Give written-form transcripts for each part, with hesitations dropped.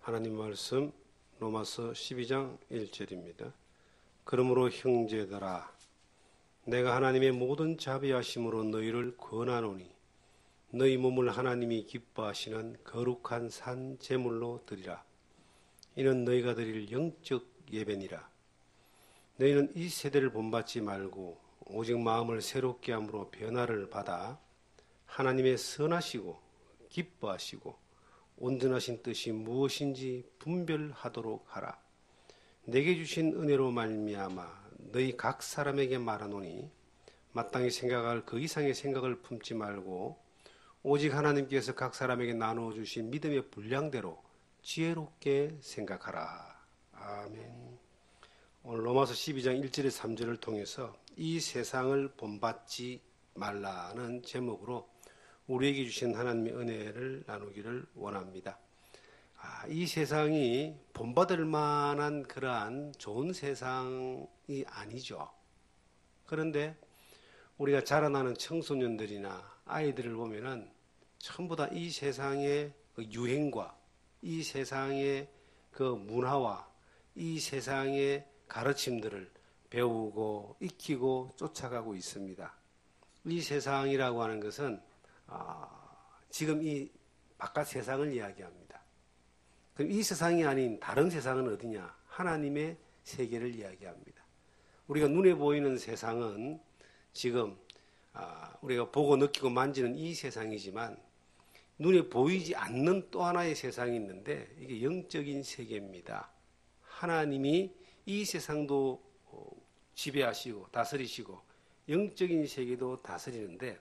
하나님 말씀 로마서 12장 1절입니다. 그러므로 형제들아 내가 하나님의 모든 자비하심으로 너희를 권하노니 너희 몸을 하나님이 기뻐하시는 거룩한 산 제물로 드리라. 이는 너희가 드릴 영적 예배니라. 너희는 이 세대를 본받지 말고 오직 마음을 새롭게 함으로 변화를 받아 하나님의 선하시고 기뻐하시고 온전하신 뜻이 무엇인지 분별하도록 하라. 내게 주신 은혜로 말미암아 너희 각 사람에게 말하노니 마땅히 생각할 그 이상의 생각을 품지 말고 오직 하나님께서 각 사람에게 나누어 주신 믿음의 분량대로 지혜롭게 생각하라. 아멘. 오늘 로마서 12장 1절에 3절을 통해서 이 세상을 본받지 말라는 제목으로 우리에게 주신 하나님의 은혜를 나누기를 원합니다. 이 세상이 본받을 만한 그러한 좋은 세상이 아니죠. 그런데 우리가 자라나는 청소년들이나 아이들을 보면은 전부 다 이 세상의 그 유행과 이 세상의 그 문화와 이 세상의 가르침들을 배우고 익히고 쫓아가고 있습니다. 이 세상이라고 하는 것은 지금 이 바깥 세상을 이야기합니다. 그럼 이 세상이 아닌 다른 세상은 어디냐? 하나님의 세계를 이야기합니다. 우리가 눈에 보이는 세상은 지금 우리가 보고 느끼고 만지는 이 세상이지만 눈에 보이지 않는 또 하나의 세상이 있는데 이게 영적인 세계입니다. 하나님이 이 세상도 지배하시고 다스리시고 영적인 세계도 다스리는데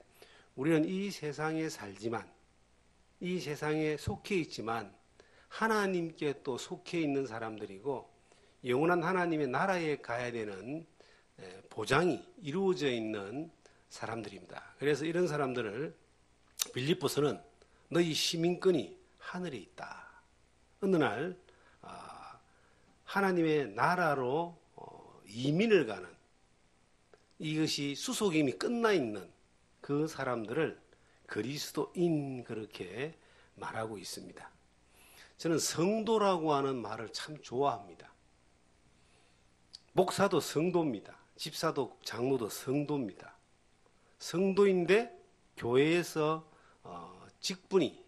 우리는 이 세상에 살지만 이 세상에 속해 있지만 하나님께 또 속해 있는 사람들이고 영원한 하나님의 나라에 가야 되는 보장이 이루어져 있는 사람들입니다. 그래서 이런 사람들을 빌립보서는 너희 시민권이 하늘에 있다. 어느 날 하나님의 나라로 이민을 가는 이것이 수속임이 끝나 있는 그 사람들을 그리스도인 그렇게 말하고 있습니다. 저는 성도라고 하는 말을 참 좋아합니다. 목사도 성도입니다. 집사도 장로도 성도입니다. 성도인데 교회에서 직분이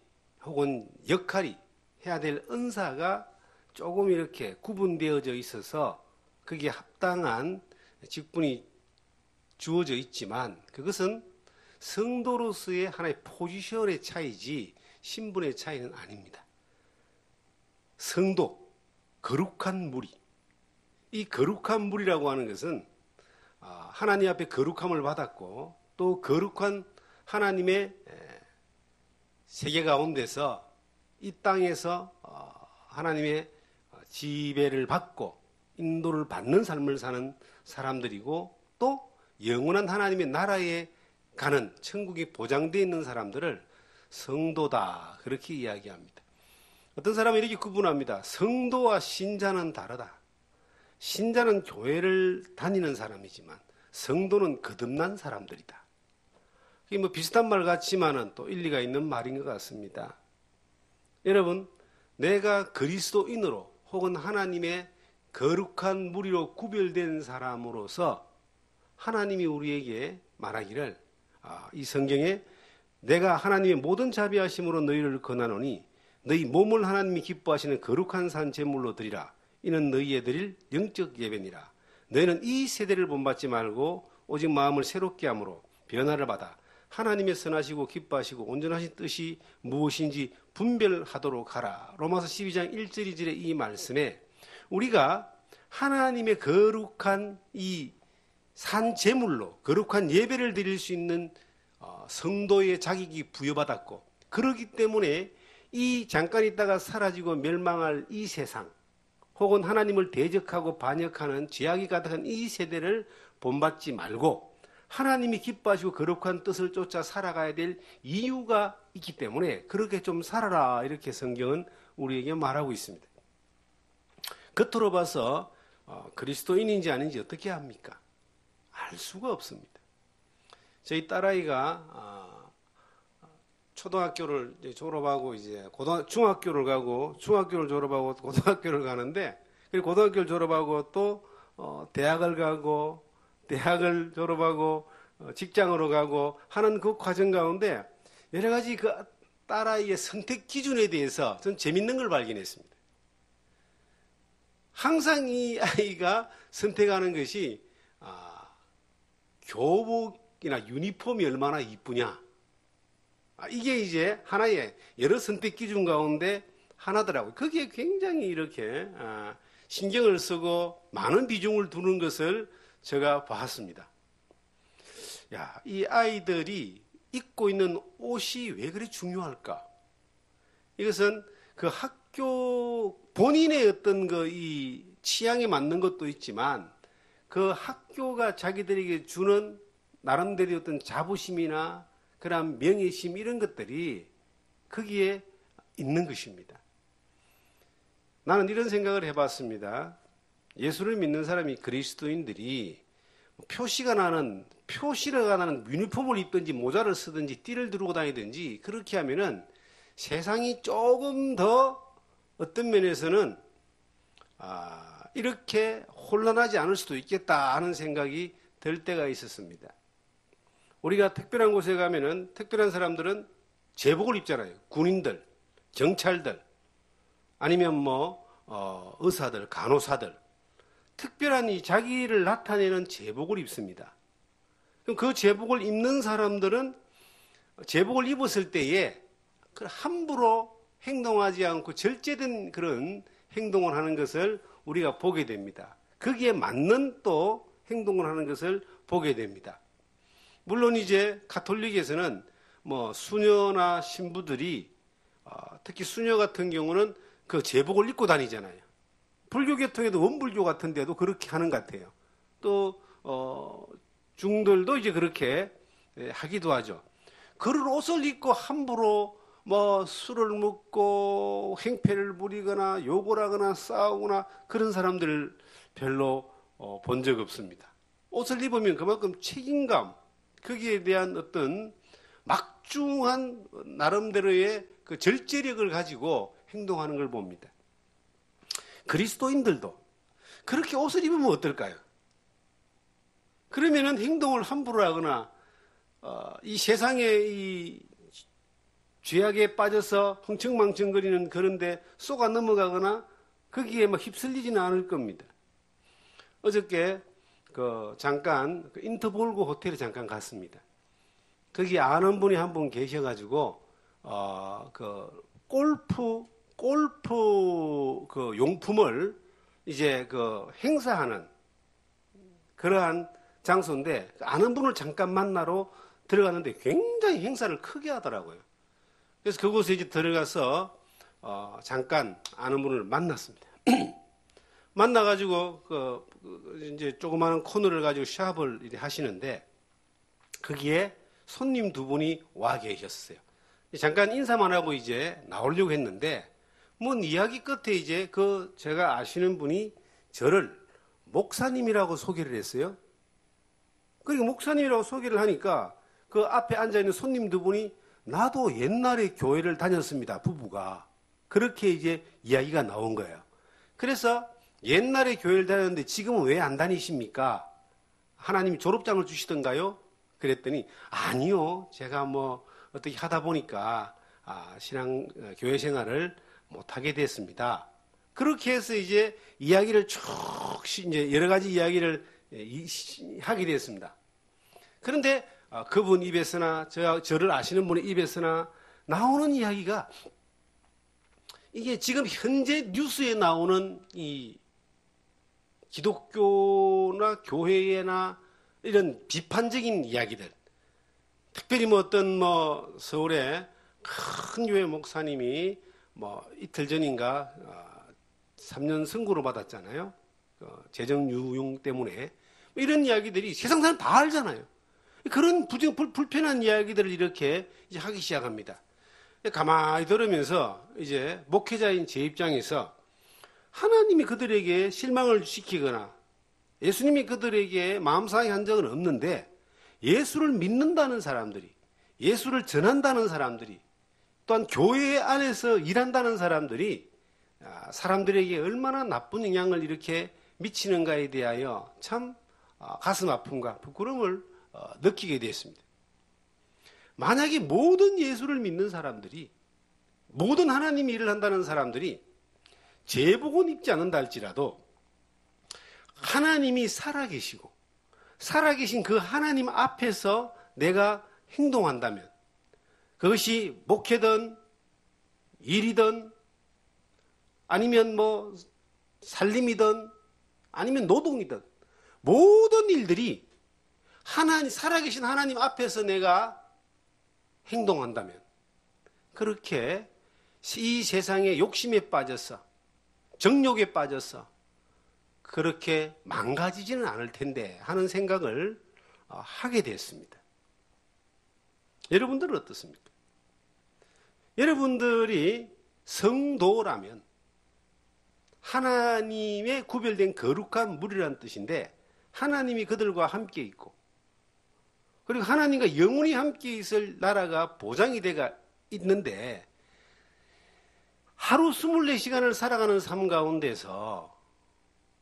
혹은 역할이 해야 될 은사가 조금 이렇게 구분되어져 있어서 그게 합당한 직분이 주어져 있지만 그것은 성도로서의 하나의 포지션의 차이지 신분의 차이는 아닙니다. 성도, 거룩한 무리. 이 거룩한 무리라고 하는 것은 하나님 앞에 거룩함을 받았고 또 거룩한 하나님의 세계 가운데서 이 땅에서 하나님의 지배를 받고 인도를 받는 삶을 사는 사람들이고 또 영원한 하나님의 나라에 가는 천국이 보장되어 있는 사람들을 성도다 그렇게 이야기합니다. 어떤 사람은 이렇게 구분합니다. 성도와 신자는 다르다. 신자는 교회를 다니는 사람이지만 성도는 거듭난 사람들이다. 이게 뭐 비슷한 말 같지만은 또 일리가 있는 말인 것 같습니다. 여러분, 내가 그리스도인으로 혹은 하나님의 거룩한 무리로 구별된 사람으로서 하나님이 우리에게 말하기를 이 성경에 내가 하나님의 모든 자비하심으로 너희를 권하노니 너희 몸을 하나님이 기뻐하시는 거룩한 산 제물로 드리라. 이는 너희에 드릴 영적 예배니라. 너희는 이 세대를 본받지 말고 오직 마음을 새롭게 함으로 변화를 받아 하나님의 선하시고 기뻐하시고 온전하신 뜻이 무엇인지 분별하도록 하라. 로마서 12장 1절 2절의 이 말씀에 우리가 하나님의 거룩한 이 산 제물로 거룩한 예배를 드릴 수 있는 성도의 자격이 부여받았고 그렇기 때문에 이 잠깐 있다가 사라지고 멸망할 이 세상 혹은 하나님을 대적하고 반역하는 죄악이 가득한 이 세대를 본받지 말고 하나님이 기뻐하시고 거룩한 뜻을 쫓아 살아가야 될 이유가 있기 때문에 그렇게 좀 살아라 이렇게 성경은 우리에게 말하고 있습니다. 겉으로 봐서 그리스도인인지 아닌지 어떻게 합니까? 알 수가 없습니다. 저희 딸아이가 초등학교를 이제 졸업하고 이제 중학교를 가고 중학교를 졸업하고 고등학교를 가는데 그리고 고등학교를 졸업하고 또 대학을 가고 대학을 졸업하고 직장으로 가고 하는 그 과정 가운데 여러 가지 그 딸아이의 선택 기준에 대해서 좀 재밌는 걸 발견했습니다. 항상 이 아이가 선택하는 것이 교복이나 유니폼이 얼마나 이쁘냐. 이게 이제 하나의 여러 선택 기준 가운데 하나더라고요. 거기에 굉장히 이렇게 신경을 쓰고 많은 비중을 두는 것을 제가 봤습니다. 야, 이 아이들이 입고 있는 옷이 왜 그리 중요할까? 이것은 그 학교 본인의 어떤 그 이 취향에 맞는 것도 있지만 그 학교가 자기들에게 주는 나름대로 어떤 자부심이나 그런 명예심 이런 것들이 거기에 있는 것입니다. 나는 이런 생각을 해봤습니다. 예수를 믿는 사람이 그리스도인들이 표시가 나는 유니폼을 입든지 모자를 쓰든지 띠를 두르고 다니든지 그렇게 하면은 세상이 조금 더 어떤 면에서는 이렇게 혼란하지 않을 수도 있겠다 하는 생각이 들 때가 있었습니다. 우리가 특별한 곳에 가면은 특별한 사람들은 제복을 입잖아요. 군인들, 경찰들, 아니면 의사들, 간호사들. 특별한 이 자기를 나타내는 제복을 입습니다. 그럼 그 제복을 입는 사람들은 제복을 입었을 때에 함부로 행동하지 않고 절제된 그런 행동을 하는 것을 우리가 보게 됩니다. 거기에 맞는 또 행동을 하는 것을 보게 됩니다. 물론 이제 가톨릭에서는 수녀나 신부들이 특히 수녀 같은 경우는 그 제복을 입고 다니잖아요. 불교 계통에도 원불교 같은 데도 그렇게 하는 것 같아요. 또 중들도 이제 그렇게 하기도 하죠. 그런 옷을 입고 함부로 술을 먹고 행패를 부리거나 욕을 하거나 싸우거나 그런 사람들 별로 본 적 없습니다. 옷을 입으면 그만큼 책임감, 거기에 대한 어떤 막중한 나름대로의 그 절제력을 가지고 행동하는 걸 봅니다. 그리스도인들도 그렇게 옷을 입으면 어떨까요? 그러면은 행동을 함부로 하거나 이 세상의 이 죄악에 빠져서 흥청망청거리는 그런데 쏘가 넘어가거나 거기에 휩쓸리지는 않을 겁니다. 어저께 잠깐 인터볼고 호텔에 잠깐 갔습니다. 거기 아는 분이 한 분 계셔가지고 골프 용품을 이제 행사하는 그러한 장소인데 아는 분을 잠깐 만나러 들어갔는데 굉장히 행사를 크게 하더라고요. 그래서 그곳에 이제 들어가서 잠깐 아는 분을 만났습니다. 만나가지고 이제 조그마한 코너를 가지고 샵을 이렇게 하시는데 거기에 손님 두 분이 와 계셨어요. 잠깐 인사만 하고 이제 나오려고 했는데 이야기 끝에 이제 제가 아시는 분이 저를 목사님이라고 소개를 했어요. 그리고 목사님이라고 소개를 하니까 그 앞에 앉아있는 손님 두 분이 나도 옛날에 교회를 다녔습니다. 부부가. 그렇게 이제 이야기가 나온 거예요. 그래서 옛날에 교회를 다녔는데 지금은 왜 안 다니십니까? 하나님이 졸업장을 주시던가요? 그랬더니 아니요. 제가 어떻게 하다 보니까 교회 생활을 못하게 됐습니다. 그렇게 해서 이제 이야기를 쭉 이제 여러 가지 이야기를 하게 됐습니다. 그런데 그분 입에서나 저를 아시는 분의 입에서나 나오는 이야기가 이게 지금 현재 뉴스에 나오는 이 기독교나 교회나 이런 비판적인 이야기들, 특별히 어떤 서울에 큰 교회 목사님이 이틀 전인가 3년 선고를 받았잖아요. 재정 유용 때문에 이런 이야기들이 세상 사람 다 알잖아요. 그런 불편한 이야기들을 이렇게 이제 하기 시작합니다. 가만히 들으면서 이제 목회자인 제 입장에서 하나님이 그들에게 실망을 시키거나 예수님이 그들에게 마음 상하게 한 적은 없는데 예수를 믿는다는 사람들이 예수를 전한다는 사람들이 또한 교회 안에서 일한다는 사람들이 사람들에게 얼마나 나쁜 영향을 이렇게 미치는가에 대하여 참 가슴 아픔과 부끄러움을 느끼게 됐습니다. 만약에 모든 예수를 믿는 사람들이, 모든 하나님이 일을 한다는 사람들이 제복은 입지 않는다 할지라도 하나님이 살아계시고 살아계신 그 하나님 앞에서 내가 행동한다면, 그것이 목회든 일이든 아니면 뭐 살림이든 아니면 노동이든 모든 일들이 살아계신 하나님 앞에서 내가 행동한다면, 그렇게 이 세상의 욕심에 빠져서 정욕에 빠져서 그렇게 망가지지는 않을 텐데 하는 생각을 하게 됐습니다. 여러분들은 어떻습니까? 여러분들이 성도라면 하나님의 구별된 거룩한 무리라는 뜻인데, 하나님이 그들과 함께 있고, 그리고 하나님과 영원히 함께 있을 나라가 보장이 되어 있는데, 하루 24시간을 살아가는 삶 가운데서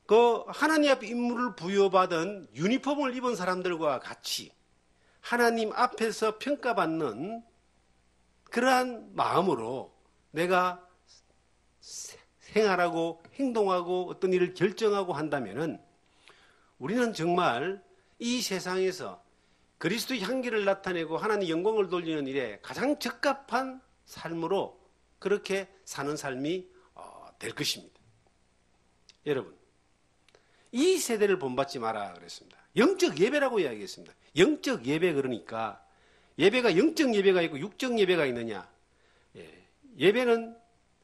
그 하나님 앞에 임무를 부여받은 유니폼을 입은 사람들과 같이 하나님 앞에서 평가받는 그러한 마음으로 내가 생활하고 행동하고 어떤 일을 결정하고 한다면은 우리는 정말 이 세상에서 그리스도의 향기를 나타내고 하나님 영광을 돌리는 일에 가장 적합한 삶으로 그렇게 사는 삶이 될 것입니다. 여러분, 이 세대를 본받지 마라 그랬습니다. 영적 예배라고 이야기했습니다. 영적 예배, 그러니까 예배가 영적 예배가 있고 육적 예배가 있느냐? 예배는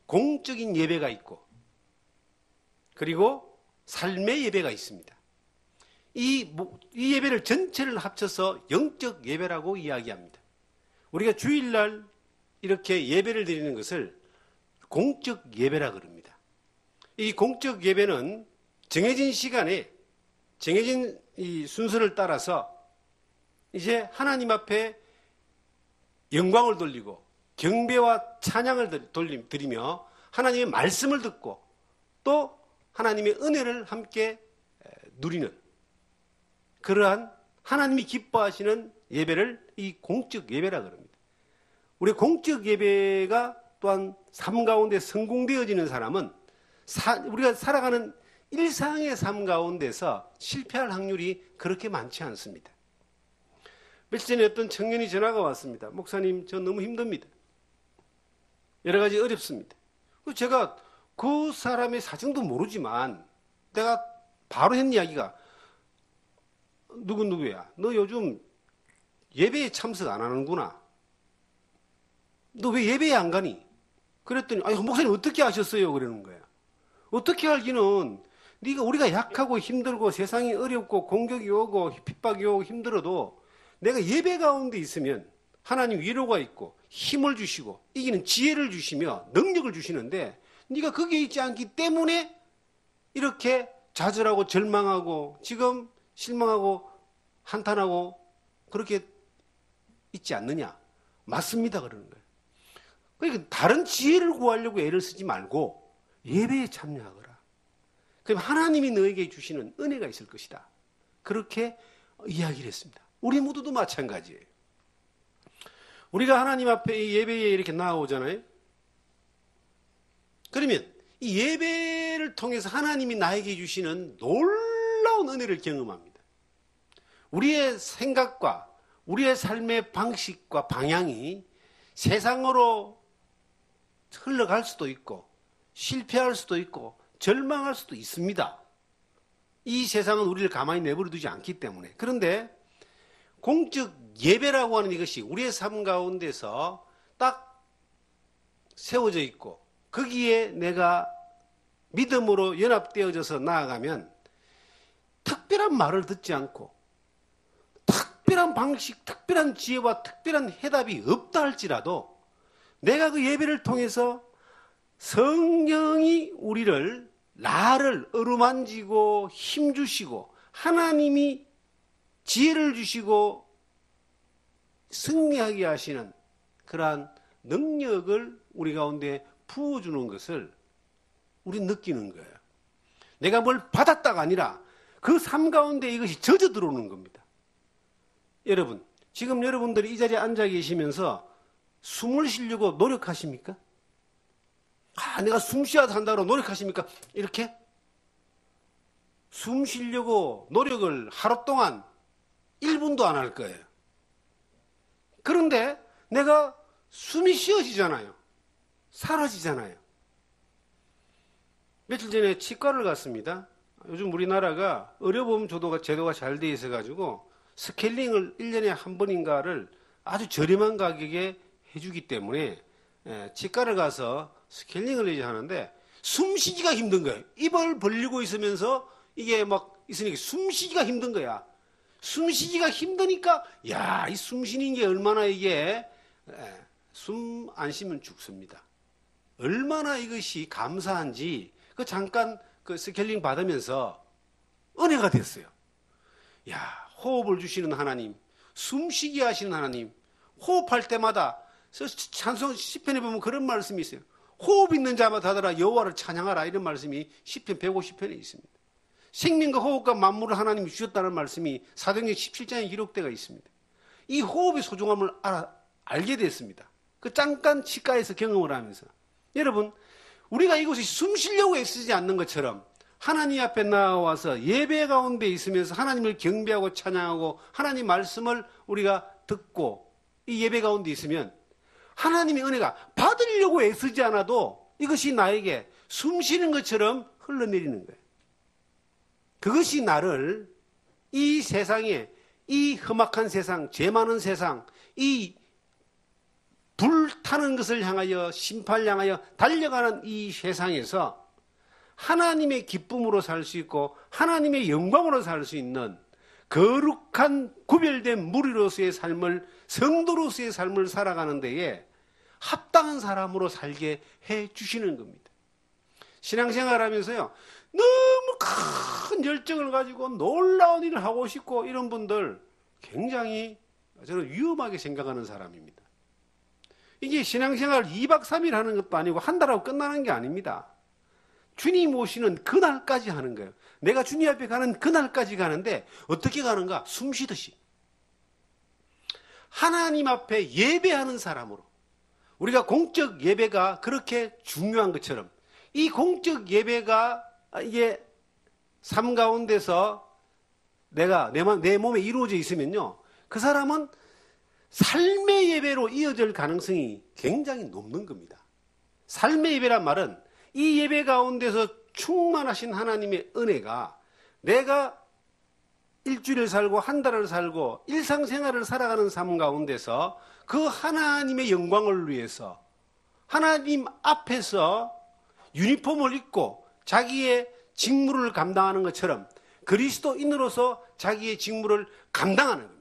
공적인 예배가 있고 그리고 삶의 예배가 있습니다. 이 예배를 전체를 합쳐서 영적 예배라고 이야기합니다. 우리가 주일날 이렇게 예배를 드리는 것을 공적 예배라 그럽니다. 이 공적 예배는 정해진 시간에 정해진 이 순서를 따라서 이제 하나님 앞에 영광을 돌리고 경배와 찬양을 드리며 하나님의 말씀을 듣고 또 하나님의 은혜를 함께 누리는 그러한 하나님이 기뻐하시는 예배를 이 공적 예배라 그럽니다. 우리 공적 예배가 또한 삶 가운데 성공되어지는 사람은 우리가 살아가는 일상의 삶 가운데서 실패할 확률이 그렇게 많지 않습니다. 며칠 전에 어떤 청년이 전화가 왔습니다. 목사님, 저 너무 힘듭니다. 여러 가지 어렵습니다. 제가 그 사람의 사정도 모르지만 내가 바로 했는 이야기가, 누구야? 너 요즘 예배에 참석 안 하는구나. 너 왜 예배에 안 가니? 그랬더니, 목사님 어떻게 아셨어요? 그러는 거야. 어떻게 알기는 우리가 약하고 힘들고 세상이 어렵고 공격이 오고 핍박이 오고 힘들어도 내가 예배 가운데 있으면 하나님 위로가 있고 힘을 주시고 이기는 지혜를 주시며 능력을 주시는데 네가 거기에 있지 않기 때문에 이렇게 좌절하고 절망하고 지금 실망하고 한탄하고 그렇게 있지 않느냐? 맞습니다. 그러는 거예요. 그러니까 다른 지혜를 구하려고 애를 쓰지 말고 예배에 참여하거라. 그럼 하나님이 너에게 주시는 은혜가 있을 것이다. 그렇게 이야기를 했습니다. 우리 모두도 마찬가지예요. 우리가 하나님 앞에 이 예배에 이렇게 나아오잖아요. 그러면 이 예배를 통해서 하나님이 나에게 주시는 놀라운 은혜를 경험합니다. 우리의 생각과 우리의 삶의 방식과 방향이 세상으로 흘러갈 수도 있고 실패할 수도 있고 절망할 수도 있습니다. 이 세상은 우리를 가만히 내버려 두지 않기 때문에. 그런데 공적 예배라고 하는 이것이 우리의 삶 가운데서 딱 세워져 있고 거기에 내가 믿음으로 연합되어져서 나아가면 특별한 말을 듣지 않고 특별한 방식, 특별한 지혜와 특별한 해답이 없다 할지라도 내가 그 예배를 통해서 성령이 나를 어루만지고 힘주시고 하나님이 지혜를 주시고 승리하게 하시는 그러한 능력을 우리 가운데 부어주는 것을 우리 느끼는 거예요. 내가 뭘 받았다가 아니라 그 삶 가운데 이것이 젖어 들어오는 겁니다. 여러분, 지금 여러분들이 이 자리에 앉아 계시면서 숨을 쉬려고 노력하십니까? 내가 숨 쉬어야 한다고 노력하십니까? 이렇게? 숨 쉬려고 노력을 하루 동안 1분도 안 할 거예요. 그런데 내가 숨이 쉬어지잖아요. 사라지잖아요. 며칠 전에 치과를 갔습니다. 요즘 우리나라가 의료보험 제도가 잘 돼 있어가지고 스케일링을 1년에 한 번인가를 아주 저렴한 가격에 해주기 때문에 치과를 가서 스케일링을 이제 하는데 숨쉬기가 힘든 거예요. 입을 벌리고 있으면서 이게 막 있으니까 숨쉬기가 힘든 거야. 숨쉬기가 힘드니까 이 숨쉬는 게 얼마나 이게 숨 안 쉬면 죽습니다. 얼마나 이것이 감사한지 잠깐 그 스케일링 받으면서 은혜가 됐어요. 호흡을 주시는 하나님, 숨쉬게 하시는 하나님, 호흡할 때마다 찬송 시편에 보면 그런 말씀이 있어요. 호흡 있는 자마다 여호와를 찬양하라 이런 말씀이 시편 150편에 있습니다. 생명과 호흡과 만물을 하나님이 주셨다는 말씀이 사도행전 17장에 기록되어 있습니다. 이 호흡의 소중함을 알게 됐습니다. 그 잠깐 치과에서 경험을 하면서. 여러분, 우리가 이곳에 숨 쉬려고 애쓰지 않는 것처럼 하나님 앞에 나와서 예배 가운데 있으면서 하나님을 경배하고 찬양하고 하나님 말씀을 우리가 듣고 이 예배 가운데 있으면 하나님의 은혜가 받으려고 애쓰지 않아도 이것이 나에게 숨 쉬는 것처럼 흘러내리는 거예요. 그것이 나를 이 세상에, 이 험악한 세상, 죄 많은 세상, 이 불타는 것을 향하여 심판을 향하여 달려가는 이 세상에서 하나님의 기쁨으로 살 수 있고 하나님의 영광으로 살 수 있는 거룩한 구별된 무리로서의 삶을, 성도로서의 삶을 살아가는 데에 합당한 사람으로 살게 해 주시는 겁니다. 신앙생활 하면서요, 너무 큰 열정을 가지고 놀라운 일을 하고 싶고 이런 분들 굉장히 저는 위험하게 생각하는 사람입니다. 이게 신앙생활 2박 3일 하는 것도 아니고 한 달하고 끝나는 게 아닙니다. 주님 오시는 그날까지 하는 거예요. 내가 주님 앞에 가는 그날까지 가는데 어떻게 가는가? 숨 쉬듯이. 하나님 앞에 예배하는 사람으로. 우리가 공적 예배가 그렇게 중요한 것처럼 이 공적 예배가 이게 삶 가운데서 내 몸에 이루어져 있으면요, 그 사람은 삶의 예배로 이어질 가능성이 굉장히 높는 겁니다. 삶의 예배란 말은 이 예배 가운데서 충만하신 하나님의 은혜가 내가 일주일을 살고 한 달을 살고 일상생활을 살아가는 삶 가운데서 그 하나님의 영광을 위해서 하나님 앞에서 유니폼을 입고 자기의 직무를 감당하는 것처럼 그리스도인으로서 자기의 직무를 감당하는 겁니다.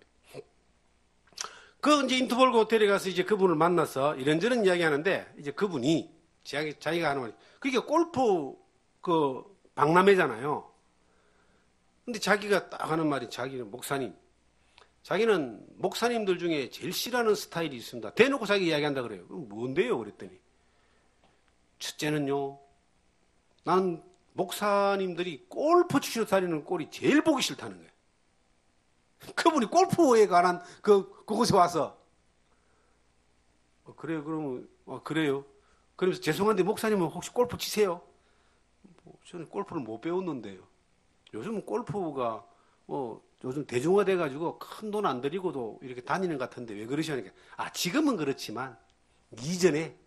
이제 인터폴 호텔에 가서 이제 그분을 만나서 이런저런 이야기 하는데, 이제 그분이 자기가 하는 말이, 그게 골프 박람회잖아요. 근데 자기가 딱 하는 말이, 자기는 목사님들 중에 제일 싫어하는 스타일이 있습니다. 대놓고 자기 이야기한다 그래요. 그럼 뭔데요? 그랬더니, 첫째는요, 난 목사님들이 골프 치러 다니는 꼴이 제일 보기 싫다는 거예요. 그분이 골프에 관한 그곳에 와서 그래요. 그러면 그래요. 그러면서 죄송한데 목사님은 혹시 골프 치세요? 저는 골프를 못 배웠는데요. 요즘은 골프가 요즘 대중화돼 가지고 큰 돈 안 들이고도 이렇게 다니는 것 같은데 왜 그러시냐니까, 지금은 그렇지만 이전에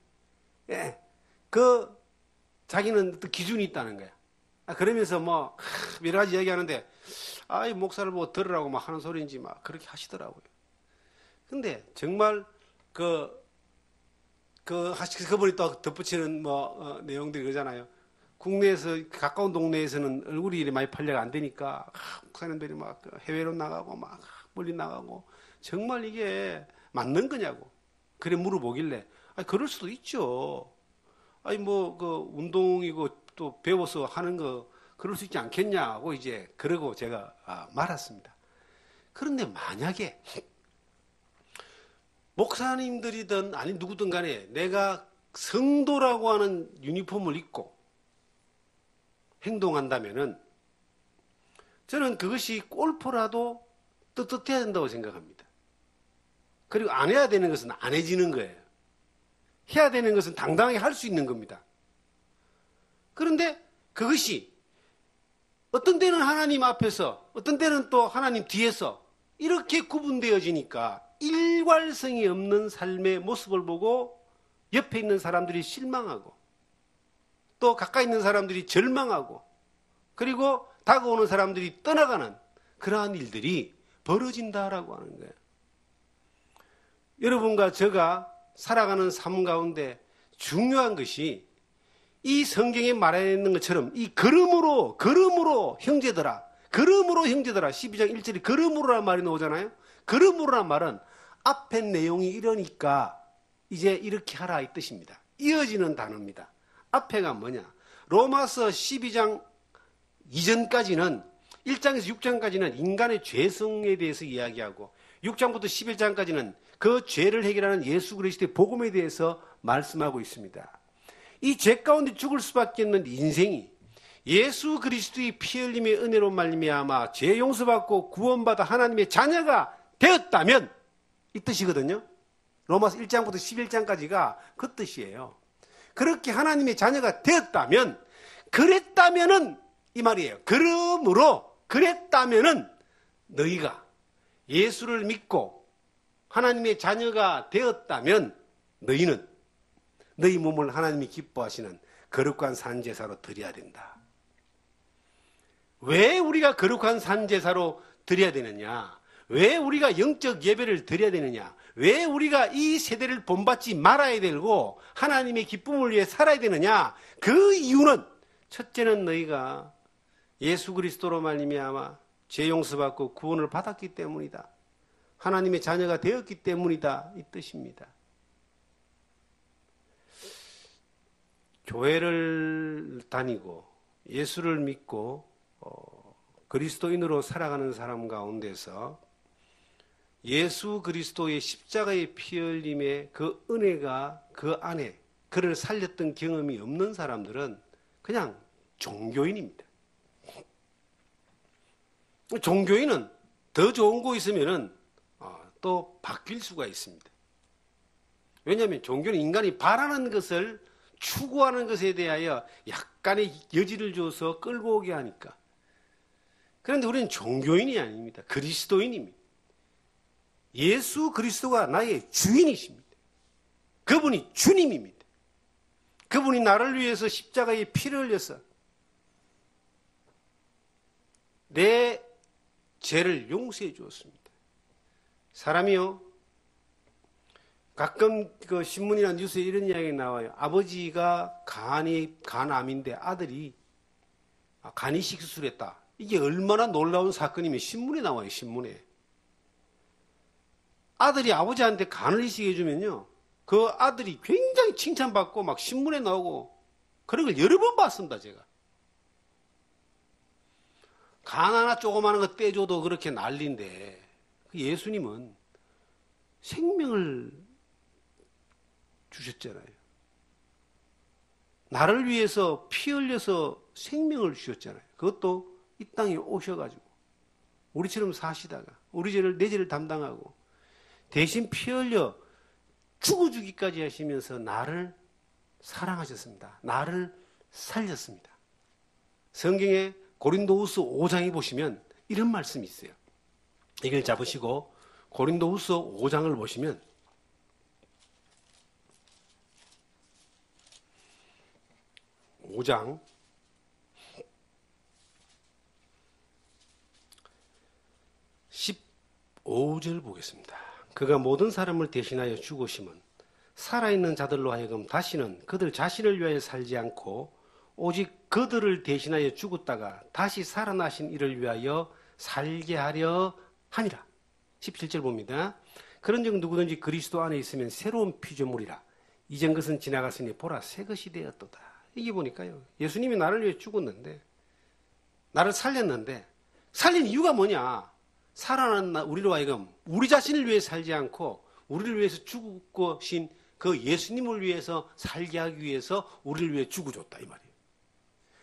자기는 또 기준이 있다는 거야. 그러면서 여러 가지 얘기하는데, 이 목사를 보고 들으라고 막 하는 소리인지 막 그렇게 하시더라고요. 근데 정말 그분이 또 덧붙이는 내용들이 그러잖아요. 국내에서, 가까운 동네에서는 얼굴이 이렇게 많이 팔려가 안 되니까, 목사님들이 막 해외로 나가고 막 멀리 나가고, 정말 이게 맞는 거냐고. 그래 물어보길래, 그럴 수도 있죠. 운동이고 또 배워서 하는 거, 그럴 수 있지 않겠냐고 그러고 제가 말았습니다. 그런데 만약에 목사님들이든 아니 누구든 간에 내가 성도라고 하는 유니폼을 입고 행동한다면은 저는 그것이 골프라도 떳떳해야 된다고 생각합니다. 그리고 안 해야 되는 것은 안 해지는 거예요. 해야 되는 것은 당당하게 할 수 있는 겁니다. 그런데 그것이 어떤 때는 하나님 앞에서 어떤 때는 또 하나님 뒤에서 이렇게 구분되어지니까 일괄성이 없는 삶의 모습을 보고 옆에 있는 사람들이 실망하고 또 가까이 있는 사람들이 절망하고 그리고 다가오는 사람들이 떠나가는 그러한 일들이 벌어진다라고 하는 거예요. 여러분과 제가 살아가는 삶 가운데 중요한 것이 이 성경에 말해 있는 것처럼 이 걸음으로 형제들아 12장 1절에 걸음으로란 말이 나오잖아요. 걸음으로란 말은 앞에 내용이 이러니까 이제 이렇게 하라 이 뜻입니다. 이어지는 단어입니다. 앞에가 뭐냐? 로마서 12장 이전까지는 1장에서 6장까지는 인간의 죄성에 대해서 이야기하고 6장부터 11장까지는 그 죄를 해결하는 예수 그리스도의 복음에 대해서 말씀하고 있습니다. 이 죄 가운데 죽을 수밖에 없는 인생이 예수 그리스도의 피 흘림의 은혜로 말미암아 죄 용서받고 구원받아 하나님의 자녀가 되었다면 이 뜻이거든요. 로마서 1장부터 11장까지가 그 뜻이에요. 그렇게 하나님의 자녀가 되었다면 그랬다면은 이 말이에요. 그러므로 그랬다면은 너희가 예수를 믿고 하나님의 자녀가 되었다면 너희는 너희 몸을 하나님이 기뻐하시는 거룩한 산제사로 드려야 된다. 왜 우리가 거룩한 산제사로 드려야 되느냐? 왜 우리가 영적 예배를 드려야 되느냐? 왜 우리가 이 세대를 본받지 말아야 되고 하나님의 기쁨을 위해 살아야 되느냐? 그 이유는 첫째는 너희가 예수 그리스도로 말미암아 죄 용서받고 구원을 받았기 때문이다. 하나님의 자녀가 되었기 때문이다. 이 뜻입니다. 교회를 다니고 예수를 믿고 그리스도인으로 살아가는 사람 가운데서 예수 그리스도의 십자가의 피 흘림의 그 은혜가 그 안에 그를 살렸던 경험이 없는 사람들은 그냥 종교인입니다. 종교인은 더 좋은 거 있으면은 또 바뀔 수가 있습니다. 왜냐하면 종교는 인간이 바라는 것을 추구하는 것에 대하여 약간의 여지를 줘서 끌고 오게 하니까. 그런데 우리는 종교인이 아닙니다. 그리스도인입니다. 예수 그리스도가 나의 주인이십니다. 그분이 주님입니다. 그분이 나를 위해서 십자가에 피를 흘려서 내 죄를 용서해 주었습니다. 사람이요, 가끔 그 신문이나 뉴스에 이런 이야기가 나와요. 아버지가 간암인데 아들이 간이식 수술했다. 이게 얼마나 놀라운 사건이면 신문에 나와요, 신문에. 아들이 아버지한테 간을 이식해주면요, 그 아들이 굉장히 칭찬받고 막 신문에 나오고 그런 걸 여러 번 봤습니다, 제가. 간 하나 조그마한 거 떼줘도 그렇게 난리인데 예수님은 생명을 주셨잖아요. 나를 위해서 피 흘려서 생명을 주셨잖아요. 그것도 이 땅에 오셔가지고 우리처럼 사시다가 우리 죄를 내 죄를 담당하고 대신 피 흘려 죽어주기까지 하시면서 나를 사랑하셨습니다. 나를 살렸습니다. 성경에 고린도후서 5장에 보시면 이런 말씀이 있어요. 이걸 잡으시고 고린도후서 5장을 보시면 (5장) 15절 보겠습니다. 그가 모든 사람을 대신하여 죽으심은 살아있는 자들로 하여금 다시는 그들 자신을 위하여 살지 않고 오직 그들을 대신하여 죽었다가 다시 살아나신 이를 위하여 살게 하려 함이라. 17절 봅니다. 그런즉 누구든지 그리스도 안에 있으면 새로운 피조물이라. 이전 것은 지나갔으니 보라 새 것이 되었도다. 이게 보니까요, 예수님이 나를 위해 죽었는데, 나를 살렸는데, 살린 이유가 뭐냐? 살아난 우리로 하여금 우리 자신을 위해 살지 않고 우리를 위해서 죽으신 그 예수님을 위해서 살게 하기 위해서 우리를 위해 죽어줬다 이 말이에요.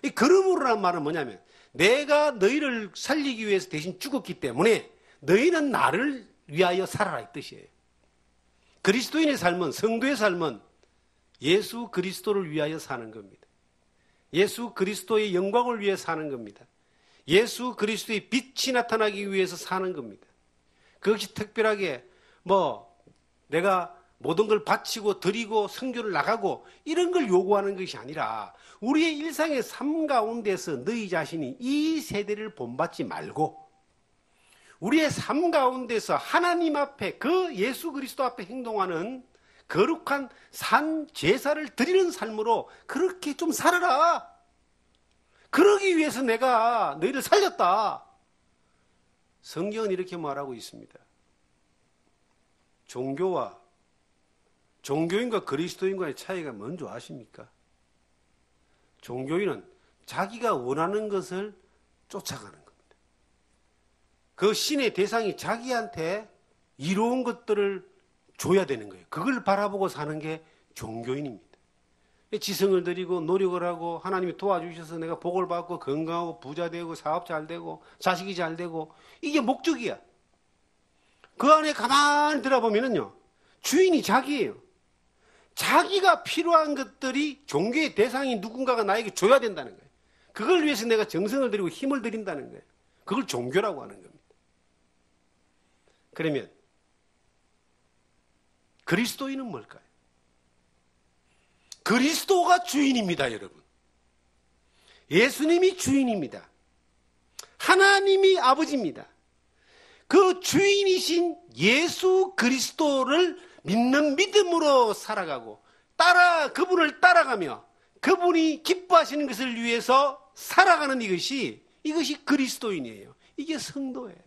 이 그러므로란 말은 뭐냐면 내가 너희를 살리기 위해서 대신 죽었기 때문에 너희는 나를 위하여 살아라 이 뜻이에요. 그리스도인의 삶은, 성도의 삶은 예수 그리스도를 위하여 사는 겁니다. 예수 그리스도의 영광을 위해 사는 겁니다. 예수 그리스도의 빛이 나타나기 위해서 사는 겁니다. 그것이 특별하게 내가 모든 걸 바치고 드리고 성교를 나가고 이런 걸 요구하는 것이 아니라 우리의 일상의 삶 가운데서 너희 자신이 이 세대를 본받지 말고 우리의 삶 가운데서 하나님 앞에 그 예수 그리스도 앞에 행동하는 거룩한 산 제사를 드리는 삶으로 그렇게 좀 살아라. 그러기 위해서 내가 너희를 살렸다. 성경은 이렇게 말하고 있습니다. 종교인과 그리스도인과의 차이가 뭔지 아십니까? 종교인은 자기가 원하는 것을 쫓아가는 겁니다. 그 신의 대상이 자기한테 이로운 것들을 줘야 되는 거예요. 그걸 바라보고 사는 게 종교인입니다. 지성을 들이고 노력을 하고 하나님이 도와주셔서 내가 복을 받고 건강하고 부자 되고 사업 잘 되고 자식이 잘 되고 이게 목적이야. 그 안에 가만히 들어보면은요. 주인이 자기예요. 자기가 필요한 것들이 종교의 대상이 누군가가 나에게 줘야 된다는 거예요. 그걸 위해서 내가 정성을 들이고 힘을 들인다는 거예요. 그걸 종교라고 하는 겁니다. 그러면 그리스도인은 뭘까요? 그리스도가 주인입니다, 여러분. 예수님이 주인입니다. 하나님이 아버지입니다. 그 주인이신 예수 그리스도를 믿는 믿음으로 살아가고 그분을 따라가며 그분이 기뻐하시는 것을 위해서 살아가는 이것이 그리스도인이에요. 이게 성도예요.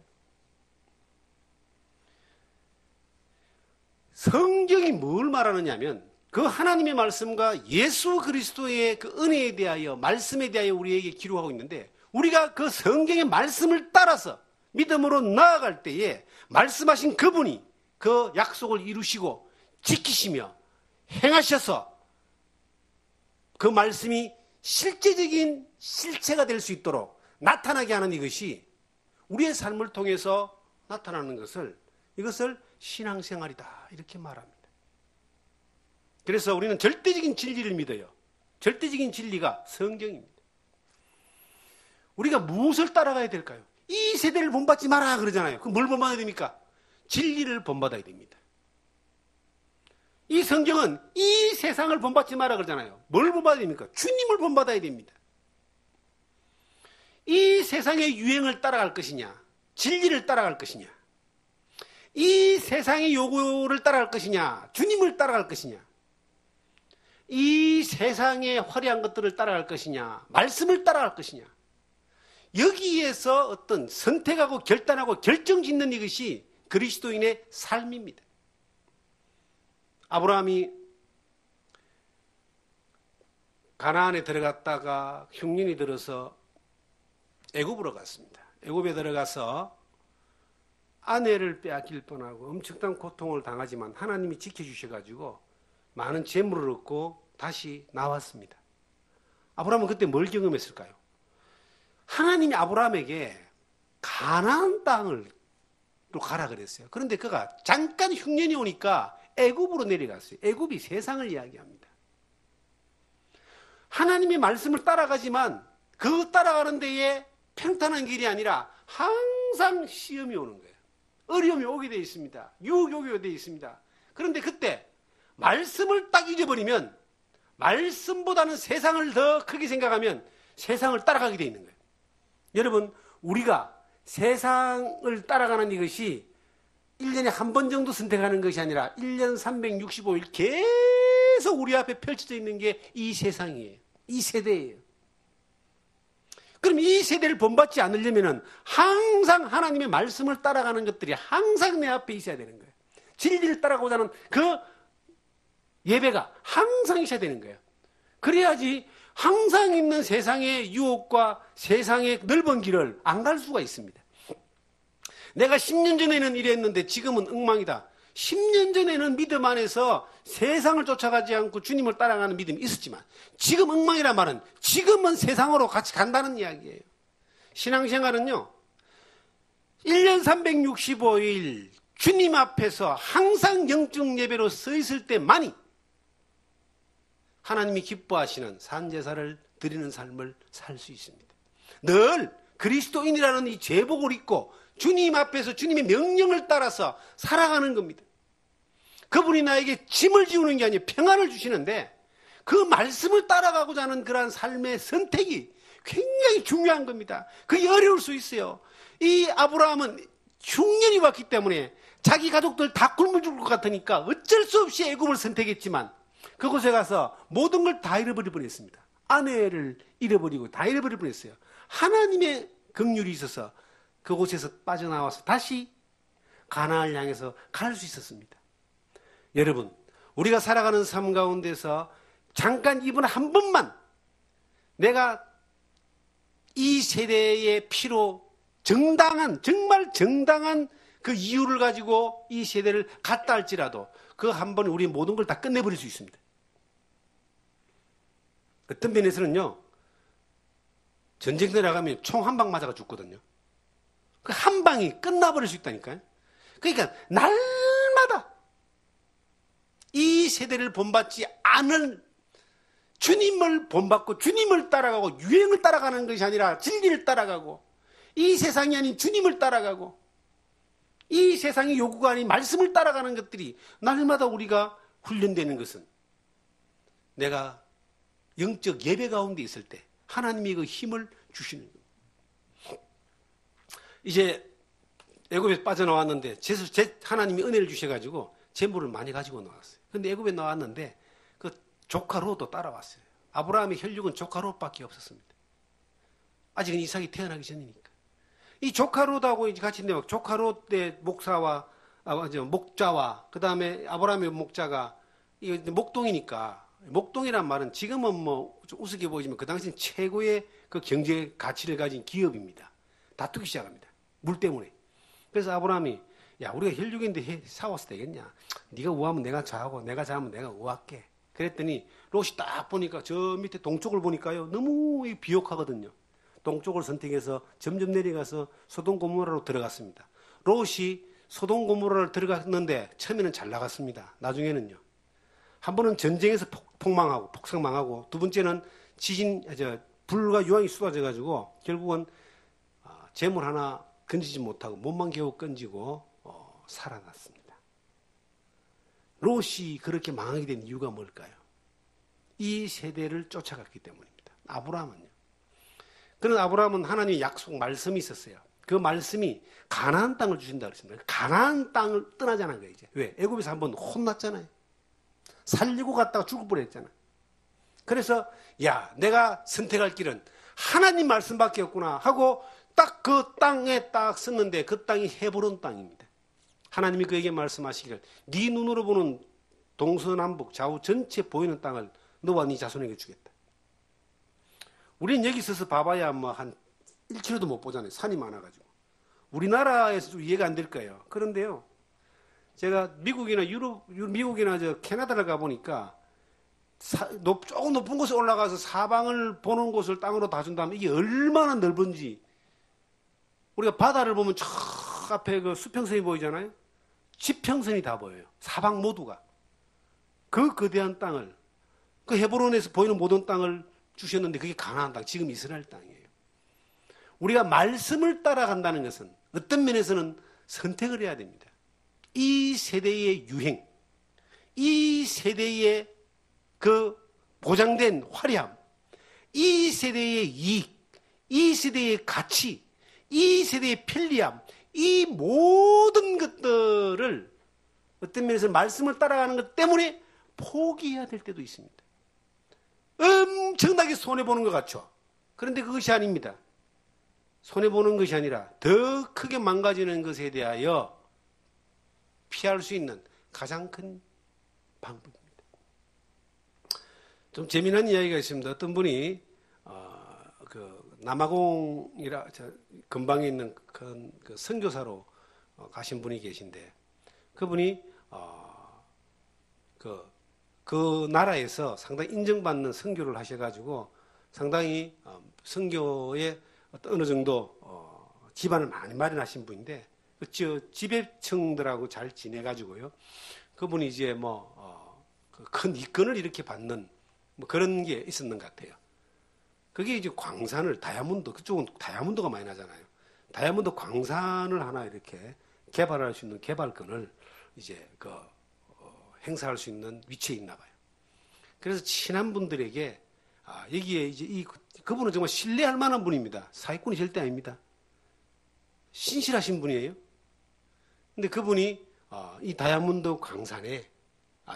성경이 뭘 말하느냐면 그 하나님의 말씀과 예수 그리스도의 그 은혜에 대하여 말씀에 대하여 우리에게 기록하고 있는데 우리가 그 성경의 말씀을 따라서 믿음으로 나아갈 때에 말씀하신 그분이 그 약속을 이루시고 지키시며 행하셔서 그 말씀이 실제적인 실체가 될 수 있도록 나타나게 하는 이것이 우리의 삶을 통해서 나타나는 이것을 신앙생활이다 이렇게 말합니다. 그래서 우리는 절대적인 진리를 믿어요. 절대적인 진리가 성경입니다. 우리가 무엇을 따라가야 될까요? 이 세대를 본받지 마라 그러잖아요. 그럼 뭘 본받아야 됩니까? 진리를 본받아야 됩니다. 이 성경은 이 세상을 본받지 마라 그러잖아요. 뭘 본받아야 됩니까? 주님을 본받아야 됩니다. 이 세상의 유행을 따라갈 것이냐? 진리를 따라갈 것이냐? 이 세상의 요구를 따라갈 것이냐? 주님을 따라갈 것이냐? 이 세상의 화려한 것들을 따라갈 것이냐? 말씀을 따라갈 것이냐? 여기에서 어떤 선택하고 결단하고 결정짓는 이것이 그리스도인의 삶입니다. 아브라함이 가나안에 들어갔다가 흉년이 들어서 애굽으로 갔습니다. 애굽에 들어가서 아내를 빼앗길 뻔하고 엄청난 고통을 당하지만 하나님이 지켜주셔가지고 많은 재물을 얻고 다시 나왔습니다. 아브라함은 그때 뭘 경험했을까요? 하나님이 아브라함에게 가나안 땅으로 가라 그랬어요. 그런데 그가 잠깐 흉년이 오니까 애굽으로 내려갔어요. 애굽이 세상을 이야기합니다. 하나님의 말씀을 따라가지만 그 따라가는 데에 평탄한 길이 아니라 항상 시험이 오는 거예요. 어려움이 오게 되어 있습니다. 유혹이 오게 되어 있습니다. 그런데 그때 말씀을 딱 잊어버리면 말씀보다는 세상을 더 크게 생각하면 세상을 따라가게 되어 있는 거예요. 여러분, 우리가 세상을 따라가는 이것이 1년에 한 번 정도 선택하는 것이 아니라 1년 365일 계속 우리 앞에 펼쳐져 있는 게 이 세상이에요. 이 세대예요. 그럼 이 세대를 본받지 않으려면 항상 하나님의 말씀을 따라가는 것들이 항상 내 앞에 있어야 되는 거예요. 진리를 따라가고자 하는 그 예배가 항상 있어야 되는 거예요. 그래야지 항상 있는 세상의 유혹과 세상의 넓은 길을 안 갈 수가 있습니다. 내가 10년 전에는 이랬는데 지금은 엉망이다. 10년 전에는 믿음 안에서 세상을 쫓아가지 않고 주님을 따라가는 믿음이 있었지만 지금 엉망이란 말은 지금은 세상으로 같이 간다는 이야기예요. 신앙생활은요, 1년 365일 주님 앞에서 항상 영적 예배로 서 있을 때만이 하나님이 기뻐하시는 산제사를 드리는 삶을 살 수 있습니다. 늘 그리스도인이라는 이 제복을 입고 주님 앞에서 주님의 명령을 따라서 살아가는 겁니다. 그분이 나에게 짐을 지우는 게 아니라 평안을 주시는데 그 말씀을 따라가고자 하는 그러한 삶의 선택이 굉장히 중요한 겁니다. 그게 어려울 수 있어요. 이 아브라함은 흉년이 왔기 때문에 자기 가족들 다 굶어 죽을 것 같으니까 어쩔 수 없이 애굽을 선택했지만 그곳에 가서 모든 걸 다 잃어버릴 뻔했습니다. 아내를 잃어버리고 다 잃어버릴 뻔했어요. 하나님의 긍휼이 있어서 그곳에서 빠져나와서 다시 가나안을 향해서 갈 수 있었습니다. 여러분, 우리가 살아가는 삶 가운데서 잠깐 이번 한 번만 내가 이 세대의 피로 정말 정당한 그 이유를 가지고 이 세대를 갔다 할지라도 그 한 번에 우리 모든 걸 다 끝내버릴 수 있습니다. 어떤 면에서는요, 전쟁터에 나가면 총 한 방 맞아가 죽거든요. 그 한 방이 끝나버릴 수 있다니까요. 그러니까 날마다 이 세대를 본받지 않을 주님을 본받고 주님을 따라가고 유행을 따라가는 것이 아니라 진리를 따라가고 이 세상이 아닌 주님을 따라가고 이 세상의 요구가 아닌 말씀을 따라가는 것들이 날마다 우리가 훈련되는 것은 내가 영적 예배 가운데 있을 때 하나님이 그 힘을 주시는 겁니다. 이제 애굽에 빠져나왔는데 하나님이 은혜를 주셔가지고 재물을 많이 가지고 나왔어요. 근데 애굽에 나왔는데 그 조카 롯도 따라왔어요. 아브라함의 혈육은 조카 롯밖에 없었습니다. 아직은 이삭이 태어나기 전이니까. 이 조카 롯하고 같이 있는데 조카 롯의 목사와 목자와 그 다음에 아브라함의 목자가 이거 목동이니까 목동이란 말은 지금은 뭐 우습게 보이지만 그 당시는 최고의 그 경제 가치를 가진 기업입니다. 다투기 시작합니다. 물 때문에. 그래서 아브라함이 야 우리가 혈육인데 싸워서 되겠냐? 네가 우하면 내가 좌하고 내가 좌하면 내가 우할게. 그랬더니 롯이 딱 보니까 저 밑에 동쪽을 보니까요 너무 비옥하거든요. 동쪽을 선택해서 점점 내려가서 소돔 고모라로 들어갔습니다. 롯이 소돔 고모라를 들어갔는데 처음에는 잘 나갔습니다. 나중에는요. 한 번은 전쟁에서 폭삭망하고 두 번째는 불과 유황이 쏟아져가지고 결국은 재물 하나 건지지 못하고 몸만 겨우 건지고 살아났습니다. 롯이 그렇게 망하게 된 이유가 뭘까요? 이 세대를 쫓아갔기 때문입니다. 아브라함은요. 그런 아브라함은 하나님의 약속 말씀이 있었어요. 그 말씀이 가나안 땅을 주신다 그랬습니다. 가나안 땅을 떠나자는 거예요. 이제. 왜? 애굽에서 한번 혼났잖아요. 살리고 갔다가 죽을 뻔했잖아요. 그래서 야 내가 선택할 길은 하나님 말씀밖에 없구나 하고 딱 그 땅에 딱 썼는데 그 땅이 헤브론 땅입니다. 하나님이 그에게 말씀하시기를 네 눈으로 보는 동서남북 좌우 전체 보이는 땅을 너와 네 자손에게 주겠다. 우리는 여기 있어서 봐봐야 뭐 한 1km도 못 보잖아요. 산이 많아가지고. 우리나라에서도 이해가 안 될 거예요. 그런데요. 제가 미국이나 미국이나 캐나다를 가보니까 조금 높은 곳에 올라가서 사방을 보는 곳을 땅으로 다 준다면 이게 얼마나 넓은지. 우리가 바다를 보면 저 앞에 그 수평선이 보이잖아요. 지평선이 다 보여요. 사방 모두가. 그 거대한 땅을, 그 헤브론에서 보이는 모든 땅을 주셨는데 그게 가나안 땅, 지금 이스라엘 땅이에요. 우리가 말씀을 따라간다는 것은 어떤 면에서는 선택을 해야 됩니다. 이 세대의 유행, 이 세대의 그 보장된 화려함, 이 세대의 이익, 이 세대의 가치, 이 세대의 편리함, 이 모든 것들을 어떤 면에서 말씀을 따라가는 것 때문에 포기해야 될 때도 있습니다. 엄청나게 손해보는 것 같죠? 그런데 그것이 아닙니다. 손해보는 것이 아니라 더 크게 망가지는 것에 대하여 피할 수 있는 가장 큰 방법입니다. 좀 재미난 이야기가 있습니다. 어떤 분이 그 남아공이라 근방에 있는 그 선교사로 가신 분이 계신데 그분이 그 나라에서 상당히 인정받는 선교를 하셔가지고 상당히 선교에 어느 정도 기반을 많이 마련하신 분인데 지배층들하고 잘 지내가지고요. 그분이 이제 큰 이권을 이렇게 받는 그런 게 있었는 것 같아요. 그게 이제 광산을 다이아몬드, 그쪽은 다이아몬드가 많이 나잖아요. 다이아몬드 광산을 하나 이렇게 개발할 수 있는 개발권을 이제 행사할 수 있는 위치에 있나 봐요. 그래서 친한 분들에게 여기에 이제 그분은 정말 신뢰할 만한 분입니다. 사기꾼이 절대 아닙니다. 신실하신 분이에요. 근데 그분이 이 다이아몬드 광산에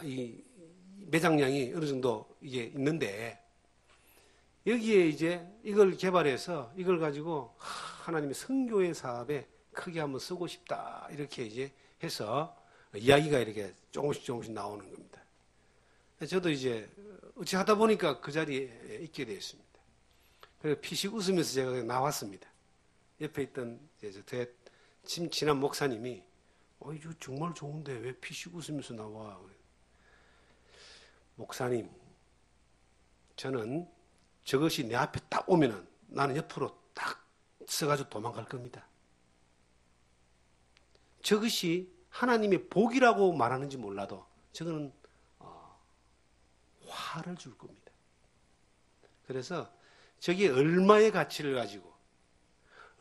이 매장량이 어느 정도 이게 있는데 여기에 이제 이걸 개발해서 이걸 가지고 하나님의 선교의 사업에 크게 한번 쓰고 싶다 이렇게 이제 해서 이야기가 이렇게 조금씩 나오는 겁니다. 저도 이제 어찌 하다 보니까 그 자리에 있게 되었습니다. 그래서 피식 웃으면서 제가 나왔습니다. 옆에 있던 제 친한 목사님이 이거 정말 좋은데 왜 피식 웃으면서 나와? 목사님, 저는 저것이 내 앞에 딱 오면은 나는 옆으로 딱 서가지고 도망갈 겁니다. 저것이 하나님의 복이라고 말하는지 몰라도 저거는 화를 줄 겁니다. 그래서 저게 얼마의 가치를 가지고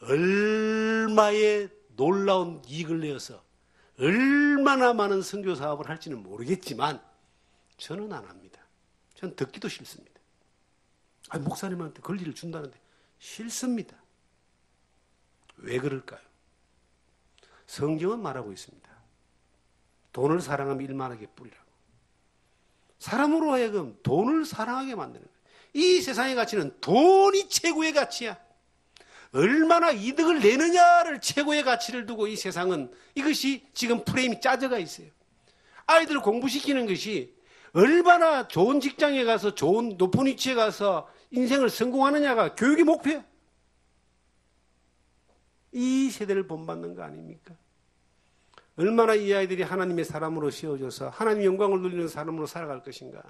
얼마의 놀라운 이익을 내어서 얼마나 많은 선교 사업을 할지는 모르겠지만 저는 안 합니다. 저는 듣기도 싫습니다. 목사님한테 권리를 준다는데 싫습니다. 왜 그럴까요? 성경은 말하고 있습니다. 돈을 사랑하면 일만하게 뿌리라고. 사람으로 하여금 돈을 사랑하게 만드는 거예요. 이 세상의 가치는 돈이 최고의 가치야. 얼마나 이득을 내느냐를 최고의 가치를 두고 이 세상은 이것이 지금 프레임이 짜져가 있어요. 아이들 공부시키는 것이 얼마나 좋은 직장에 가서 좋은 높은 위치에 가서 인생을 성공하느냐가 교육의 목표야. 이 세대를 본받는 거 아닙니까? 얼마나 이 아이들이 하나님의 사람으로 씌워져서 하나님의 영광을 누리는 사람으로 살아갈 것인가?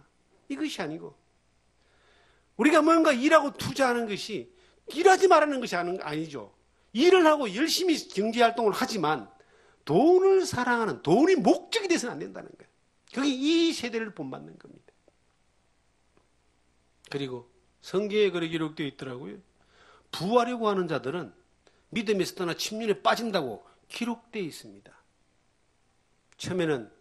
이것이 아니고 우리가 뭔가 일하고 투자하는 것이 일하지 말라는 것이 아니죠. 일을 하고 열심히 경제활동을 하지만 돈을 사랑하는 돈이 목적이 돼서는 안 된다는 거예요. 그게 이 세대를 본받는 겁니다. 그리고 성경에 그렇게 기록되어 있더라고요. 부하려고 하는 자들은 믿음에서 떠나 침륜에 빠진다고 기록되어 있습니다. 처음에는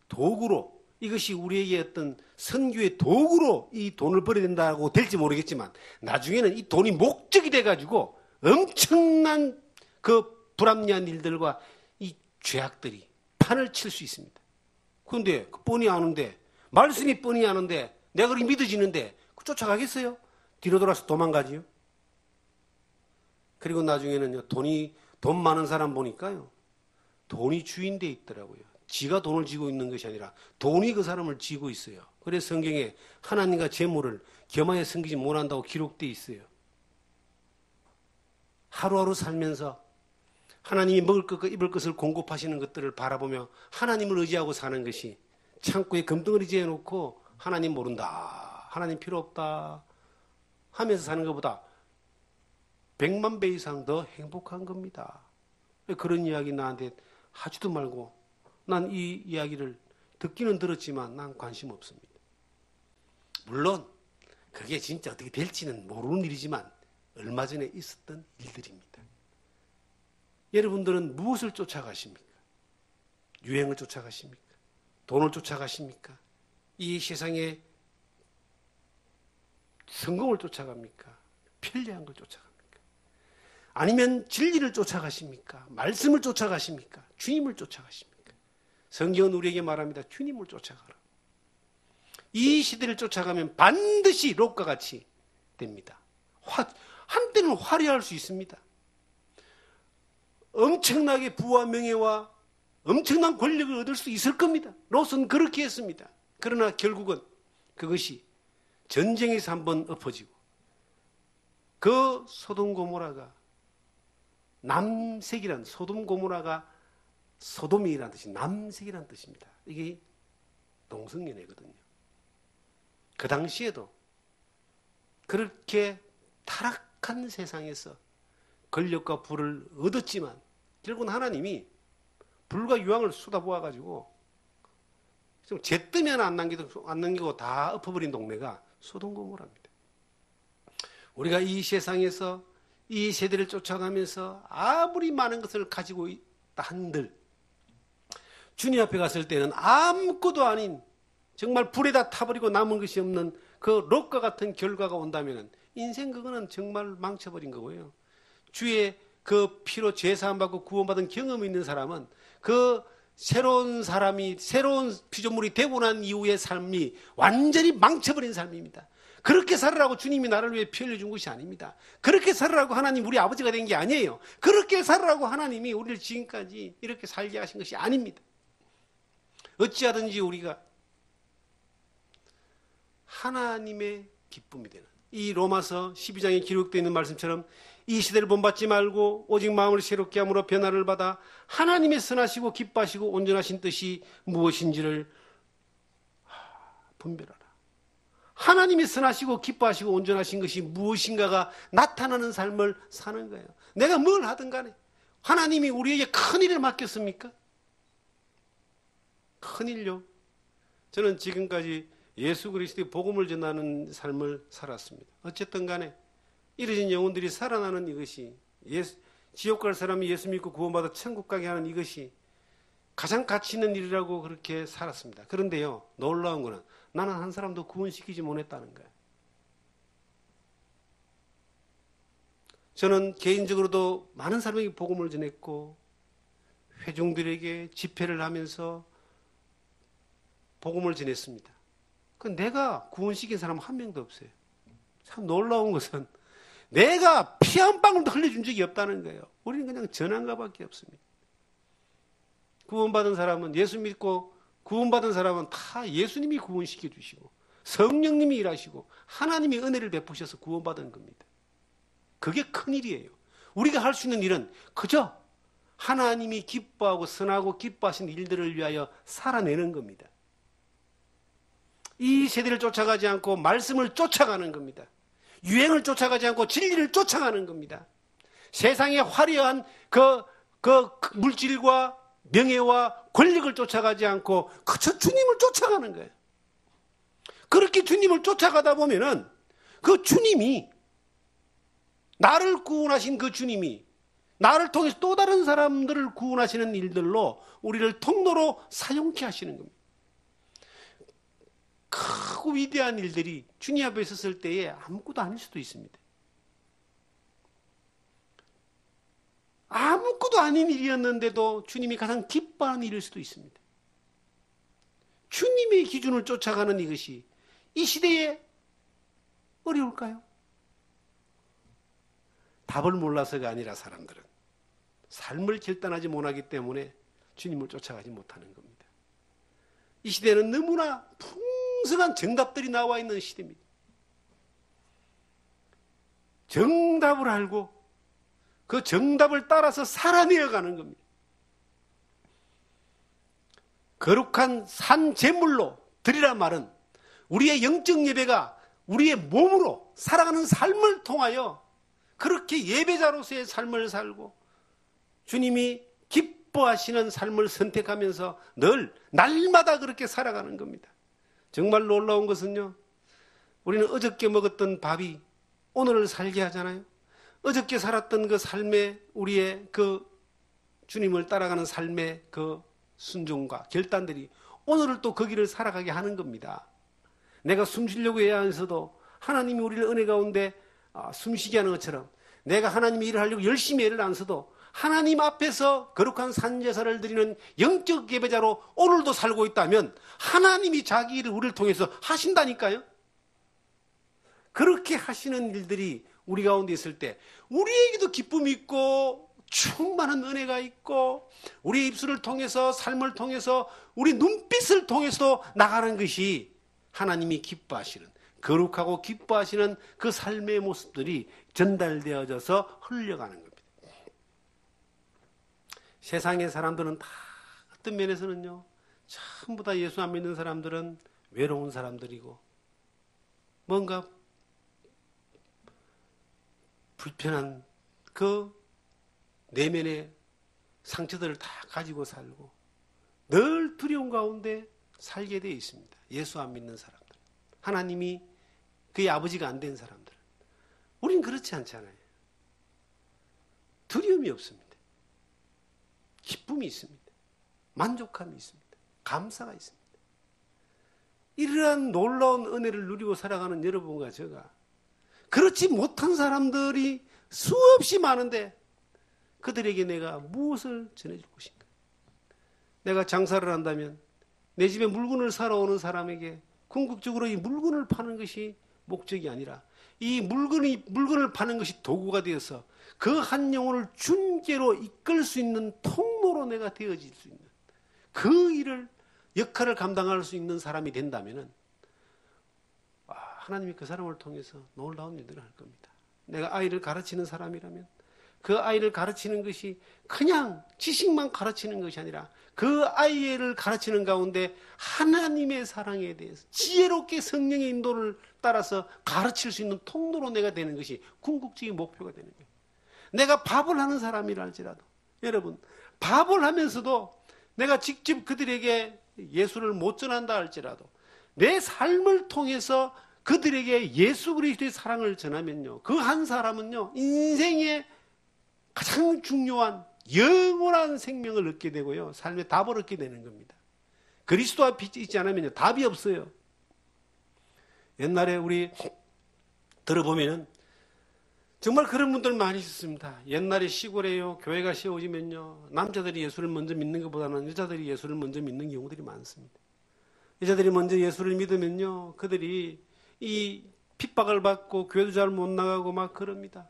도구로 이것이 우리에게 어떤 선교의 도구로 이 돈을 벌어야 된다고 될지 모르겠지만 나중에는 이 돈이 목적이 돼가지고 엄청난 그 불합리한 일들과 이 죄악들이 판을 칠 수 있습니다. 그런데 뻔히 아는데 말씀이 뻔히 아는데 내가 그렇게 믿어지는데 쫓아가겠어요? 뒤로 돌아서 도망가지요. 그리고 나중에는 돈 많은 사람 보니까요. 돈이 주인 돼 있더라고요. 지가 돈을 쥐고 있는 것이 아니라 돈이 그 사람을 쥐고 있어요. 그래서 성경에 하나님과 재물을 겸하여 섬기지 못한다고 기록되어 있어요. 하루하루 살면서 하나님이 먹을 것과 입을 것을 공급하시는 것들을 바라보며 하나님을 의지하고 사는 것이 창고에 금덩어리 지어놓고 하나님 모른다, 하나님 필요 없다 하면서 사는 것보다 100만 배 이상 더 행복한 겁니다. 그런 이야기 나한테 하지도 말고 난 이 이야기를 듣기는 들었지만 난 관심 없습니다. 물론 그게 진짜 어떻게 될지는 모르는 일이지만 얼마 전에 있었던 일들입니다. 여러분들은 무엇을 쫓아가십니까? 유행을 쫓아가십니까? 돈을 쫓아가십니까? 이 세상에 성공을 쫓아갑니까? 편리한 걸 쫓아갑니까? 아니면 진리를 쫓아가십니까? 말씀을 쫓아가십니까? 주님을 쫓아가십니까? 성경은 우리에게 말합니다. 주님을 쫓아가라. 이 시대를 쫓아가면 반드시 롯과 같이 됩니다. 한때는 화려할 수 있습니다. 엄청나게 부와 명예와 엄청난 권력을 얻을 수 있을 겁니다. 롯은 그렇게 했습니다. 그러나 결국은 그것이 전쟁에서 한번 엎어지고 그 소돔 고모라가 남색이란 소돔 고모라가 소돔이라는 뜻이 남색이라는 뜻입니다. 이게 동성연애거든요. 그 당시에도 그렇게 타락한 세상에서 권력과 부를 얻었지만 결국은 하나님이 불과 유황을 쏟아부어가지고 좀 잿더미 하나 안 남기고 다 엎어버린 동네가 소돔 고모라입니다. 우리가 이 세상에서 이 세대를 쫓아가면서 아무리 많은 것을 가지고 있다 한들 주님 앞에 갔을 때는 아무것도 아닌 정말 불에다 타버리고 남은 것이 없는 그 롯과 같은 결과가 온다면 인생 그거는 정말 망쳐버린 거고요. 주의 그 피로 죄사함 받고 구원받은 경험이 있는 사람은 그 새로운 사람이 새로운 피조물이 되고 난 이후의 삶이 완전히 망쳐버린 삶입니다. 그렇게 살으라고 주님이 나를 위해 피 흘려준 것이 아닙니다. 그렇게 살으라고 하나님 우리 아버지가 된 게 아니에요. 그렇게 살으라고 하나님이 우리를 지금까지 이렇게 살게 하신 것이 아닙니다. 어찌하든지 우리가 하나님의 기쁨이 되는 이 로마서 12장에 기록되어 있는 말씀처럼 이 시대를 본받지 말고 오직 마음을 새롭게 함으로 변화를 받아 하나님의 선하시고 기뻐하시고 온전하신 뜻이 무엇인지를 분별하라. 하나님이 선하시고 기뻐하시고 온전하신 것이 무엇인가가 나타나는 삶을 사는 거예요. 내가 뭘 하든 간에 하나님이 우리에게 큰 일을 맡겼습니까? 큰 일요. 저는 지금까지 예수 그리스도의 복음을 전하는 삶을 살았습니다. 어쨌든 간에 잃어진 영혼들이 살아나는 이것이 지옥 갈 사람이 예수 믿고 구원받아 천국 가게 하는 이것이 가장 가치 있는 일이라고 그렇게 살았습니다. 그런데요, 놀라운 거는 나는 한 사람도 구원시키지 못했다는 거예요. 저는 개인적으로도 많은 사람에게 복음을 전했고 회중들에게 집회를 하면서 복음을 전했습니다. 내가 구원시킨 사람 한 명도 없어요. 참 놀라운 것은 내가 피 한 방울도 흘려준 적이 없다는 거예요. 우리는 그냥 전한 것밖에 없습니다. 구원받은 사람은 예수 믿고 구원받은 사람은 다 예수님이 구원시켜 주시고 성령님이 일하시고 하나님이 은혜를 베푸셔서 구원받은 겁니다. 그게 큰일이에요. 우리가 할 수 있는 일은 그저 하나님이 기뻐하고 선하고 기뻐하신 일들을 위하여 살아내는 겁니다. 이 세대를 쫓아가지 않고 말씀을 쫓아가는 겁니다. 유행을 쫓아가지 않고 진리를 쫓아가는 겁니다. 세상의 화려한 그 물질과 명예와 권력을 쫓아가지 않고 그저 주님을 쫓아가는 거예요. 그렇게 주님을 쫓아가다 보면은 그 주님이 나를 구원하신 그 주님이 나를 통해서 또 다른 사람들을 구원하시는 일들로 우리를 통로로 사용케 하시는 겁니다. 크고 위대한 일들이 주님 앞에 있었을 때에 아무것도 아닐 수도 있습니다. 아무것도 아닌 일이었는데도 주님이 가장 기뻐하는 일일 수도 있습니다. 주님의 기준을 쫓아가는 이것이 이 시대에 어려울까요? 답을 몰라서가 아니라 사람들은 삶을 결단하지 못하기 때문에 주님을 쫓아가지 못하는 겁니다. 이 시대는 너무나 풍성한 정답들이 나와 있는 시대입니다. 정답을 알고 그 정답을 따라서 살아내어가는 겁니다. 거룩한 산 제물로 드리란 말은 우리의 영적 예배가 우리의 몸으로 살아가는 삶을 통하여 그렇게 예배자로서의 삶을 살고 주님이 기뻐하시는 삶을 선택하면서 늘 날마다 그렇게 살아가는 겁니다. 정말 놀라운 것은요, 우리는 어저께 먹었던 밥이 오늘을 살게 하잖아요. 어저께 살았던 그 삶의 우리의 그 주님을 따라가는 삶의 그 순종과 결단들이 오늘을 또 그 길을 살아가게 하는 겁니다. 내가 숨 쉬려고 해야 하면서도 하나님이 우리를 은혜 가운데 숨쉬게 하는 것처럼 내가 하나님의 일을 하려고 열심히 애를 안 써도 하나님 앞에서 거룩한 산제사를 드리는 영적 예배자로 오늘도 살고 있다면 하나님이 자기 일을 우리를 통해서 하신다니까요. 그렇게 하시는 일들이 우리 가운데 있을 때 우리에게도 기쁨이 있고 충만한 은혜가 있고 우리 입술을 통해서 삶을 통해서 우리 눈빛을 통해서도 나가는 것이 하나님이 기뻐하시는 거룩하고 기뻐하시는 그 삶의 모습들이 전달되어져서 흘러가는 겁니다. 세상의 사람들은 다 어떤 면에서는요, 전부 다 예수 안 믿는 사람들은 외로운 사람들이고 뭔가 불편한 그 내면의 상처들을 다 가지고 살고 늘 두려움 가운데 살게 되어 있습니다. 예수 안 믿는 사람들, 하나님이 그의 아버지가 안 된 사람들. 우린 그렇지 않잖아요. 두려움이 없습니다. 기쁨이 있습니다. 만족함이 있습니다. 감사가 있습니다. 이러한 놀라운 은혜를 누리고 살아가는 여러분과 제가 그렇지 못한 사람들이 수없이 많은데 그들에게 내가 무엇을 전해줄 것인가? 내가 장사를 한다면 내 집에 물건을 사러 오는 사람에게 궁극적으로 이 물건을 파는 것이 목적이 아니라 이 물건을 파는 것이 도구가 되어서 그 한 영혼을 준계로 이끌 수 있는 통로로 내가 되어질 수 있는 그 일을 역할을 감당할 수 있는 사람이 된다면 하나님이 그 사람을 통해서 놀라운 일들을 할 겁니다. 내가 아이를 가르치는 사람이라면 그 아이를 가르치는 것이 그냥 지식만 가르치는 것이 아니라 그 아이를 가르치는 가운데 하나님의 사랑에 대해서 지혜롭게 성령의 인도를 따라서 가르칠 수 있는 통로로 내가 되는 것이 궁극적인 목표가 되는 거예요. 내가 밥을 하는 사람이라 할지라도 여러분 밥을 하면서도 내가 직접 그들에게 예수를 못 전한다 할지라도 내 삶을 통해서 그들에게 예수 그리스도의 사랑을 전하면요, 그 한 사람은요 인생의 가장 중요한 영원한 생명을 얻게 되고요, 삶의 답을 얻게 되는 겁니다. 그리스도 앞에 있지 않으면 답이 없어요. 옛날에 우리 들어보면은 정말 그런 분들 많이 있었습니다. 옛날에 시골에요, 교회가 세워지면요, 남자들이 예수를 먼저 믿는 것보다는 여자들이 예수를 먼저 믿는 경우들이 많습니다. 여자들이 먼저 예수를 믿으면요, 그들이 이 핍박을 받고 교회도 잘 못 나가고 막 그럽니다.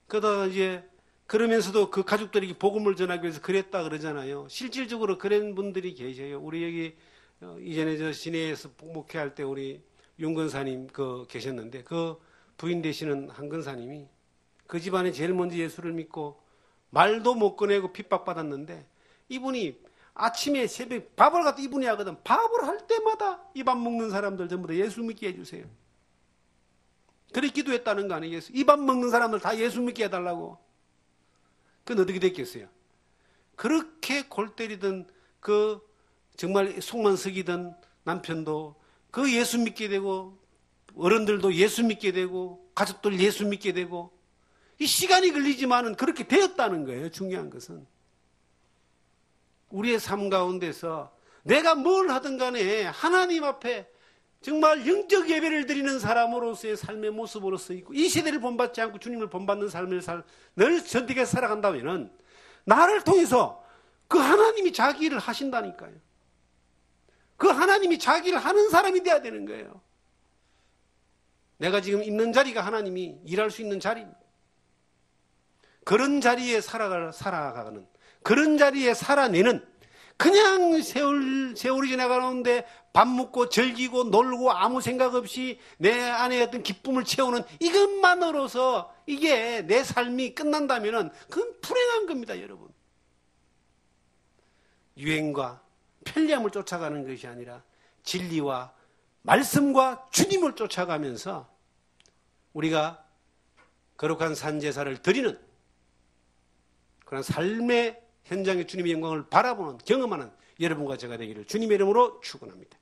그러다가 이제 그러면서도 그 가족들에게 복음을 전하기 위해서 그랬다 그러잖아요. 실질적으로 그런 분들이 계셔요. 우리 여기 이전에 저 시내에서 목회할 때 우리 윤건사님 계셨는데 그 부인 되시는 한건사님이 그 집안에 제일 먼저 예수를 믿고 말도 못 꺼내고 핍박받았는데 이분이 아침에 새벽 밥을 갖다 이분이 하거든. 밥을 할 때마다 이 밥 먹는 사람들 전부 다 예수 믿게 해주세요. 그래 기도했다는 거 아니겠어요? 이 밥 먹는 사람들 다 예수 믿게 해달라고. 그건 어떻게 됐겠어요? 그렇게 골 때리던 그 정말 속만 썩이던 남편도 그 예수 믿게 되고 어른들도 예수 믿게 되고 가족들 예수 믿게 되고 이 시간이 걸리지만은 그렇게 되었다는 거예요. 중요한 것은 우리의 삶 가운데서 내가 뭘 하든 간에 하나님 앞에 정말 영적 예배를 드리는 사람으로서의 삶의 모습으로서 있고 이 시대를 본받지 않고 주님을 본받는 삶을 늘 선택해 살아간다면 나를 통해서 그 하나님이 자기 일을 하신다니까요. 그 하나님이 자기 일을 하는 사람이 돼야 되는 거예요. 내가 지금 있는 자리가 하나님이 일할 수 있는 자리입니다. 그런 자리에 살아가는 그런 자리에 살아내는 그냥 세월이 지나가는데 밥 먹고 즐기고 놀고 아무 생각 없이 내 안에 어떤 기쁨을 채우는 이것만으로서 이게 내 삶이 끝난다면 그건 불행한 겁니다, 여러분. 유행과 편리함을 쫓아가는 것이 아니라 진리와 말씀과 주님을 쫓아가면서 우리가 거룩한 산제사를 드리는 그런 삶의 현장의 주님의 영광을 바라보는 경험하는 여러분과 제가 되기를 주님의 이름으로 축원합니다.